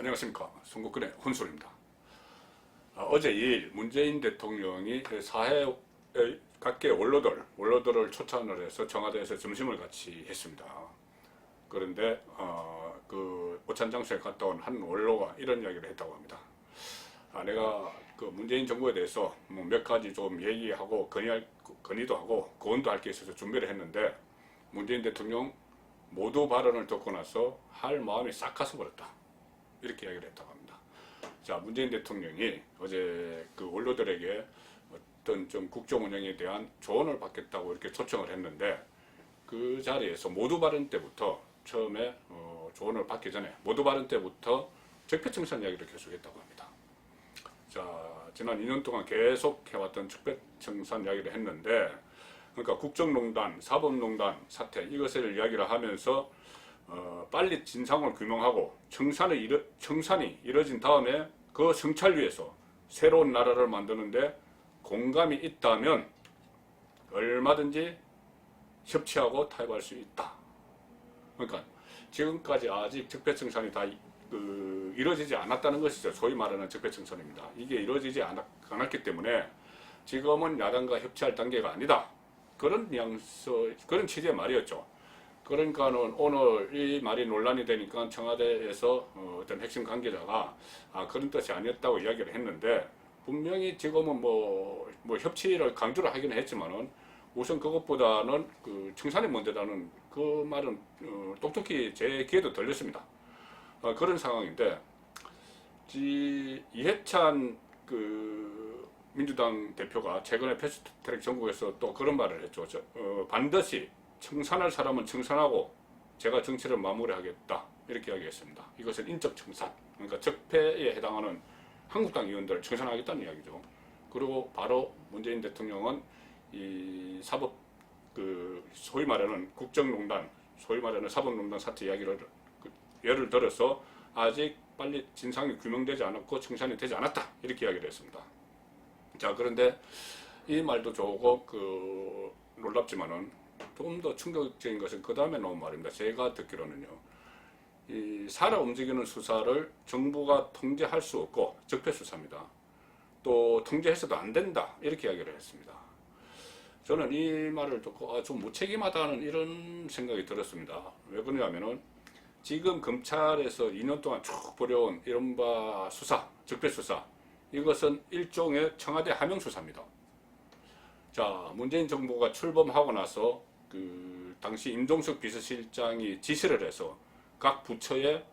안녕하십니까. 송국근의 혼술입니다. 어제 2일 문재인 대통령이 사회 각계 원로들을 초청을 해서 청와대에서 점심을 같이 했습니다. 그런데 그 오찬장소에 갔다 온 한 원로가 이런 이야기를 했다고 합니다. 내가 그 문재인 정부에 대해서 뭐 몇 가지 좀 얘기하고 건의도 하고 고언도 할 게 있어서 준비를 했는데 문재인 대통령 모두 발언을 듣고 나서 할 마음이 싹 가서버렸다. 이렇게 이야기를 했다고 합니다. 자, 문재인 대통령이 어제 그 원로들에게 어떤 좀 국정 운영에 대한 조언을 받겠다고 이렇게 초청을 했는데 그 자리에서 모두 발언 때부터 처음에 조언을 받기 전에 모두 발언 때부터 적폐청산 이야기를 계속했다고 합니다. 자, 지난 2년 동안 계속 해왔던 적폐청산 이야기를 했는데 그러니까 국정농단, 사법농단 사태 이것을 이야기를 하면서 빨리 진상을 규명하고 청산이 이뤄진 다음에 그 성찰 위해서 새로운 나라를 만드는데 공감이 있다면 얼마든지 협치하고 타협할 수 있다. 그러니까 지금까지 아직 적폐청산이 다 이루어지지 않았다는 것이죠. 소위 말하는 적폐청산입니다. 이게 이루어지지 않았기 때문에 지금은 야당과 협치할 단계가 아니다. 그런 그런 취지의 말이었죠. 그러니까는 오늘 이 말이 논란이 되니까 청와대에서 어떤 핵심 관계자가 그런 뜻이 아니었다고 이야기를 했는데 분명히 지금은 뭐 협치를 강조를 하기는 했지만은 우선 그것보다는 그 청산이 문제라는 그 말은 똑똑히 제 귀에도 들렸습니다. 그런 상황인데 이해찬 그 민주당 대표가 최근에 패스트트랙 전국에서 또 그런 말을 했죠. 반드시 청산할 사람은 청산하고 제가 정치를 마무리하겠다 이렇게 이야기했습니다. 이것은 인적 청산, 그러니까 적폐에 해당하는 한국당 의원들을 청산하겠다는 이야기죠. 그리고 바로 문재인 대통령은 이 사법 소위 말하는 국정농단, 소위 말하는 사법농단 사태 이야기를 예를 들어서 아직 빨리 진상이 규명되지 않았고 청산이 되지 않았다 이렇게 이야기를 했습니다. 자, 그런데 이 말도 조금 놀랍지만은 조금 더 충격적인 것은 그 다음에 나온 말입니다. 제가 듣기로는요, 이 살아 움직이는 수사를 정부가 통제할 수 없고 적폐 수사입니다. 또 통제해서도 안 된다 이렇게 이야기를 했습니다. 저는 이 말을 듣고 좀 무책임하다는 이런 생각이 들었습니다. 왜 그러냐면은 지금 검찰에서 2년 동안 쭉 벌여온 이른바 수사, 적폐 수사, 이것은 일종의 청와대 하명 수사입니다. 자, 문재인 정부가 출범하고 나서 그 당시 임종석 비서실장이 지시를 해서 각 부처에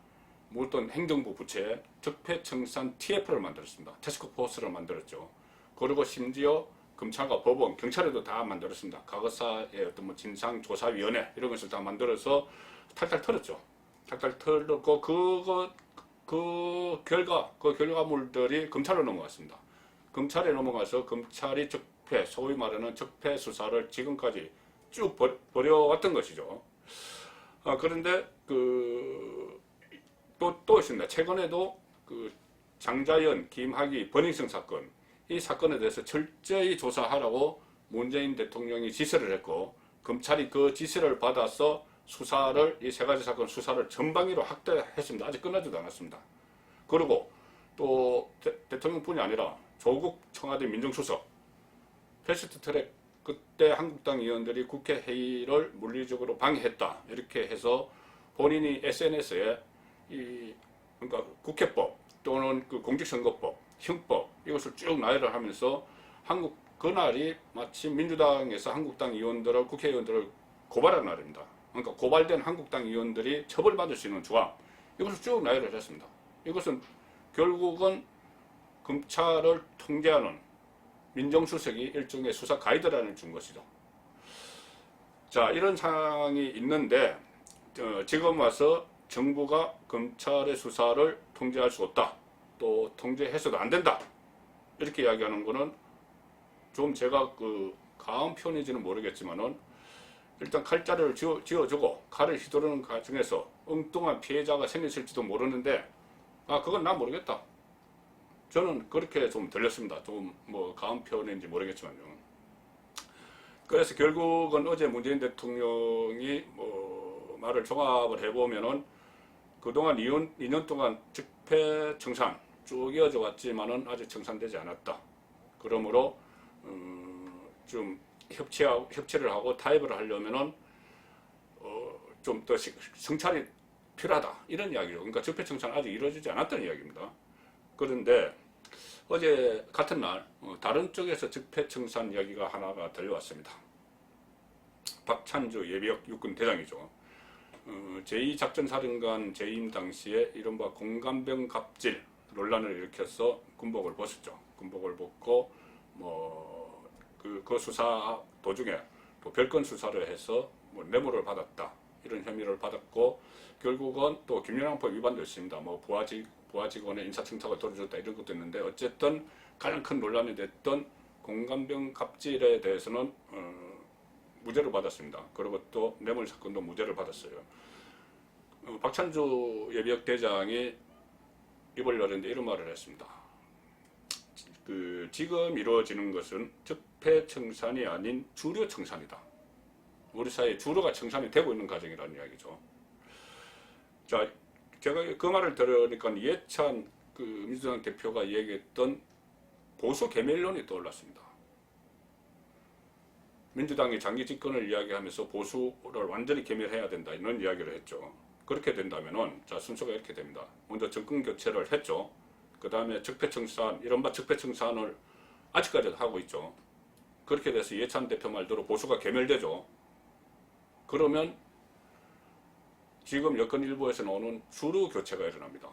어떤 행정부 부처에 적폐청산 TF를 만들었습니다. 태스크포스를 만들었죠. 그리고 심지어 검찰과 법원, 경찰에도 다 만들었습니다. 과거사의 어떤 진상조사위원회 이런 것을 다 만들어서 탈탈 털었죠. 탈탈 털었고 그 결과물들이 검찰로 넘어갔습니다. 검찰에 넘어가서 검찰이 소위 말하는 적폐 수사를 지금까지 쭉 벌여왔던 것이죠. 그런데 또 있습니다. 최근에도 그 장자연, 김학의, 버닝썬 사건, 이 사건에 대해서 철저히 조사하라고 문재인 대통령이 지시를 했고 검찰이 그 지시를 받아서 이 세 가지 사건 수사를 전방위로 확대했습니다. 아직 끝나지도 않았습니다. 그리고 또 대통령뿐이 아니라 조국 청와대 민정수석 패스트트랙 그때 한국당 의원들이 국회 회의를 물리적으로 방해했다 이렇게 해서 본인이 SNS에 그러니까 국회법 또는 그 공직선거법, 형법 이것을 쭉 나열을 하면서 그날이 마침 민주당에서 한국당 의원들을 국회의원들을 고발한 날입니다. 그러니까 고발된 한국당 의원들이 처벌받을 수 있는 조항 이것을 쭉 나열을 했습니다. 이것은 결국은 검찰을 통제하는 민정수석이 일종의 수사 가이드라인을 준 것이죠. 자, 이런 상황이 있는데 지금 와서 정부가 검찰의 수사를 통제할 수 없다. 또 통제해서도 안 된다. 이렇게 이야기하는 거는 좀 제가 가한 표현인지는 모르겠지만은 일단 칼자루를 쥐어주고 칼을 휘두르는 과정에서 엉뚱한 피해자가 생겼을지도 모르는데 그건 난 모르겠다. 저는 그렇게 좀 들렸습니다. 좀 가한 표현인지 모르겠지만요. 그래서 결국은 어제 문재인 대통령이 말을 종합을 해보면은 그동안 2년 동안 적폐 청산 쭉 이어져 왔지만은 아직 청산되지 않았다. 그러므로 좀 협치를 하고 타협을 하려면은 좀 더 성찰이 필요하다 이런 이야기죠. 그러니까 적폐 청산 아직 이루어지지 않았다는 이야기입니다. 그런데 어제 같은 날 다른 쪽에서 적폐 청산 이야기가 하나가 들려왔습니다. 박찬주 예비역 육군 대장이죠. 제2작전사령관 재임 당시에 이른바 공감병 갑질 논란을 일으켜서 군복을 벗었죠. 군복을 벗고 그 수사 도중에 또 별건 수사를 해서 뇌물을 받았다 이런 혐의를 받았고, 결국은 또 김영란법 위반도 있습니다. 부하 직원의 인사청탁을 도와줬다 이런 것도 있는데, 어쨌든 가장 큰 논란이 됐던 공감병 갑질에 대해서는 무죄를 받았습니다. 그리고 또 뇌물 사건도 무죄를 받았어요. 박찬주 예비역 대장이 입을 열었는데 이런 말을 했습니다. 지금 이루어지는 것은 적폐 청산이 아닌 주류 청산이다. 우리 사회에 주류가 청산이 되고 있는 과정이라는 이야기죠. 자, 제가 그 말을 들으니까 이해찬 민주당 대표가 얘기했던 보수 계멸론이 떠올랐습니다. 민주당이 장기 집권을 이야기하면서 보수를 완전히 계멸해야 된다 이런 이야기를 했죠. 그렇게 된다면은 자, 순서가 이렇게 됩니다. 먼저 정권 교체를 했죠. 그 다음에 적폐청산, 이른바 적폐청산을 아직까지도 하고 있죠. 그렇게 돼서 이해찬 대표 말대로 보수가 계멸되죠. 그러면 지금 여권 일부에서 나오는 주류 교체가 일어납니다.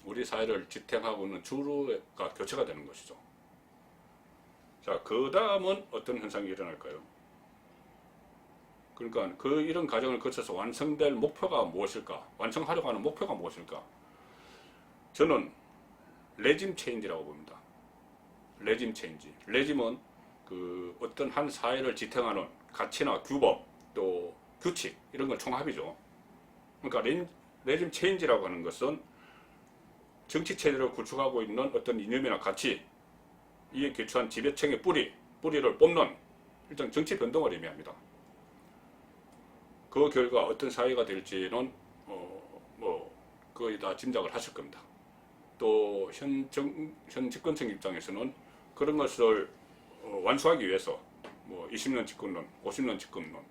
우리 사회를 지탱하고 있는 주류가 교체가 되는 것이죠. 자, 그 다음은 어떤 현상이 일어날까요? 그러니까 이런 과정을 거쳐서 완성될 목표가 무엇일까? 완성하려고 하는 목표가 무엇일까? 저는 레짐 체인지라고 봅니다. 레짐 체인지. 레짐은 어떤 한 사회를 지탱하는 가치나 규범, 또 규칙 이런 건 총합이죠. 그러니까 레짐 체인지라고 하는 것은 정치 체제를 구축하고 있는 어떤 이념이나 가치, 이에 기초한 지배층의 뿌리를 뽑는 일단 정치 변동을 의미합니다. 그 결과 어떤 사회가 될지는 거의 다 짐작을 하실 겁니다. 또 현 집권층 입장에서는 그런 것을 완수하기 위해서 20년 집권론, 50년 집권론,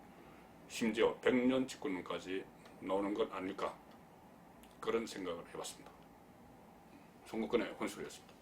심지어 100년 집권론까지 나오는 것 아닐까, 그런 생각을 해봤습니다. 송국근의 혼술이었습니다.